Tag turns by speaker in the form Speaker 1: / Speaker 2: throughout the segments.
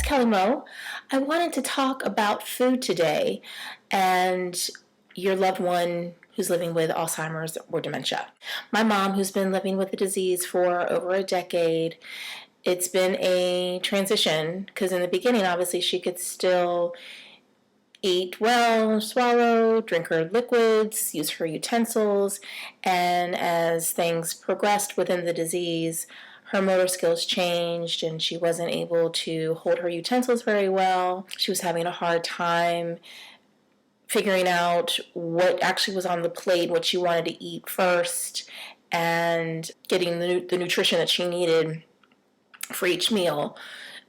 Speaker 1: Kelly Moe. I wanted to talk about food today and your loved one who's living with Alzheimer's or dementia. My mom, who's been living with the disease for over a decade, it's been a transition because in the beginning, obviously, she could still eat well, swallow, drink her liquids, use her utensils, and as things progressed within the disease, her motor skills changed and she wasn't able to hold her utensils very well. She was having a hard time figuring out what actually was on the plate, what she wanted to eat first, and getting the nutrition that she needed for each meal.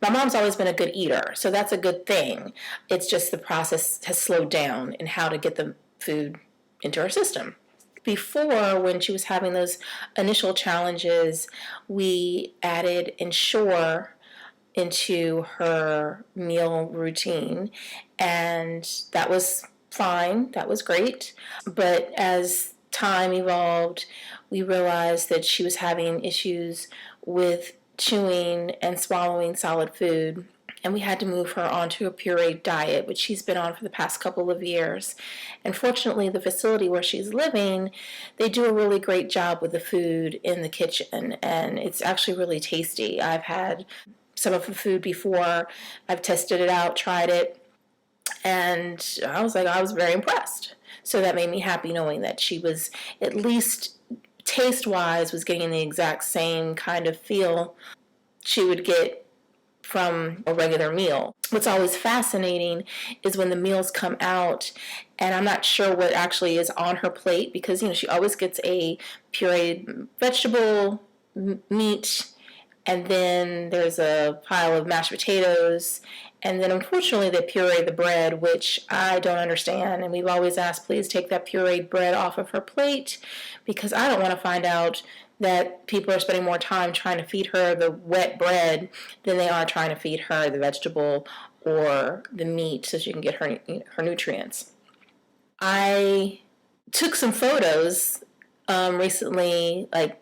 Speaker 1: My mom's always been a good eater, so that's a good thing. It's just the process has slowed down in how to get the food into her system. Before, when she was having those initial challenges, we added Ensure into her meal routine, and that was fine. That was great. But as time evolved, we realized that she was having issues with chewing and swallowing solid food, and we had to move her onto a pureed diet, which she's been on for the past couple of years. And fortunately, the facility where she's living, they do a really great job with the food in the kitchen, and it's actually really tasty. I've had some of the food before. I've tested it out, tried it, and I was very impressed. So that made me happy knowing that she was, at least taste-wise, was getting the exact same kind of feel she would get from a regular meal. What's always fascinating is when the meals come out and I'm not sure what actually is on her plate because, she always gets a pureed vegetable, meat, and then there's a pile of mashed potatoes, and then unfortunately they puree the bread, which I don't understand, and we've always asked, please take that pureed bread off of her plate because I don't want to find out that people are spending more time trying to feed her the wet bread than they are trying to feed her the vegetable or the meat so she can get her nutrients. I took some photos recently, like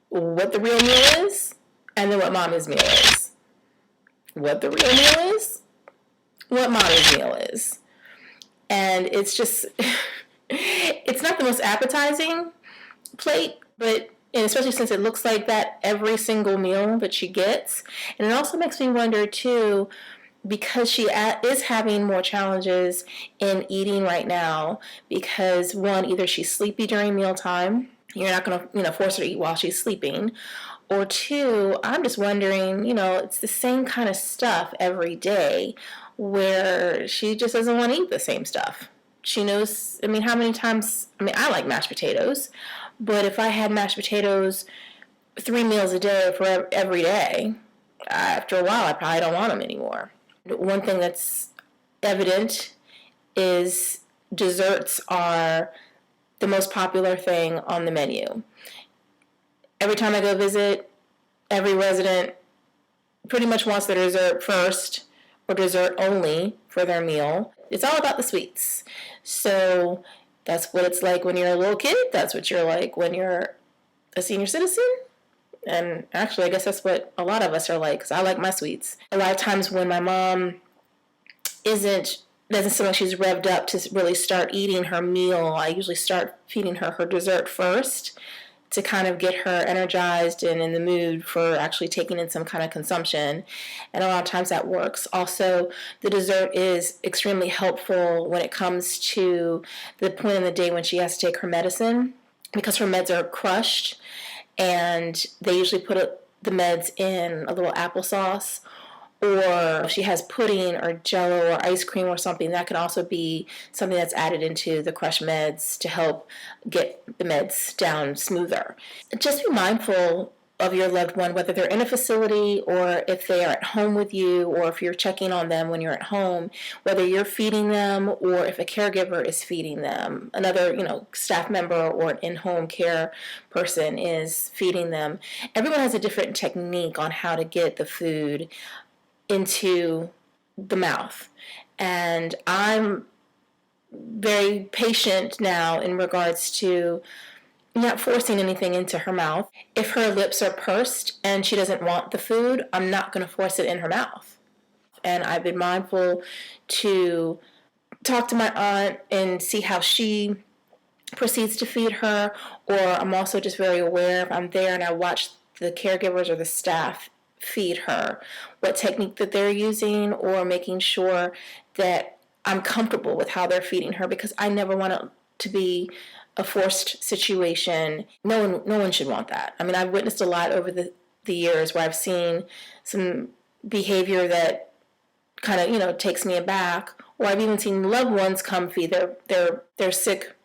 Speaker 1: what the real meal is and then what mommy's meal is. What the real meal is, what mommy's meal is. And it's just, it's not the most appetizing plate, but and especially since it looks like that every single meal that she gets. And it also makes me wonder, too, because she is having more challenges in eating right now because, one, either she's sleepy during mealtime, you're not going to force her to eat while she's sleeping, or two, I'm just wondering, it's the same kind of stuff every day where she just doesn't want to eat the same stuff. She knows, how many times, I like mashed potatoes, but if I had mashed potatoes 3 meals a day for every day, after a while I probably don't want them anymore. One thing that's evident is desserts are the most popular thing on the menu. Every time I go visit, every resident pretty much wants their dessert first or dessert only for their meal. It's all about the sweets. So that's what it's like when you're a little kid. That's what you're like when you're a senior citizen. And actually, I guess that's what a lot of us are like, because I like my sweets. A lot of times when my mom doesn't seem like she's revved up to really start eating her meal, I usually start feeding her dessert first to kind of get her energized and in the mood for actually taking in some kind of consumption. And a lot of times that works. Also, the dessert is extremely helpful when it comes to the point in the day when she has to take her medicine, because her meds are crushed, and they usually put the meds in a little applesauce, or if she has pudding or jello or ice cream or something, that can also be something that's added into the crushed meds to help get the meds down smoother. Just be mindful of your loved one, whether they're in a facility or if they are at home with you, or if you're checking on them when you're at home, whether you're feeding them or if a caregiver is feeding them, another staff member or an in-home care person is feeding them. Everyone has a different technique on how to get the food into the mouth. And I'm very patient now in regards to not forcing anything into her mouth. If her lips are pursed and she doesn't want the food, I'm not going to force it in her mouth. And I've been mindful to talk to my aunt and see how she proceeds to feed her, or I'm also just very aware if I'm there and I watch the caregivers or the staff feed her, what technique that they're using, or making sure that I'm comfortable with how they're feeding her, because I never want it to be a forced situation. No one should want that. I mean, I've witnessed a lot over the years where I've seen some behavior that kind of, takes me aback, or I've even seen loved ones come feed their sick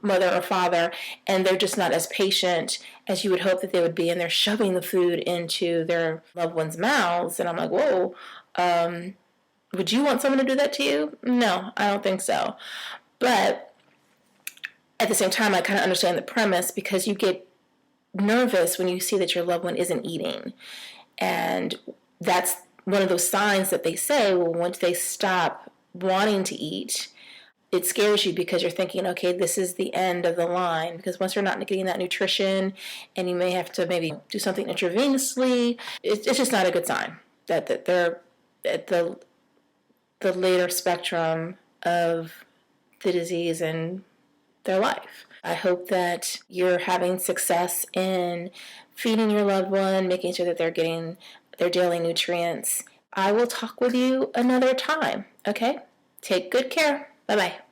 Speaker 1: mother or father, and they're just not as patient as you would hope that they would be, and they're shoving the food into their loved ones' mouths, and I'm like, whoa, would you want someone to do that to you? No, I don't think so. But at the same time, I kind of understand the premise, because you get nervous when you see that your loved one isn't eating, and that's one of those signs that they say, well, once they stop wanting to eat, it scares you, because you're thinking, okay, this is the end of the line, because once they're not getting that nutrition, and you may have to maybe do something intravenously, it's just not a good sign that they're at the later spectrum of the disease in their life. I hope that you're having success in feeding your loved one, making sure that they're getting their daily nutrients. I will talk with you another time, okay? Take good care. Bye-bye.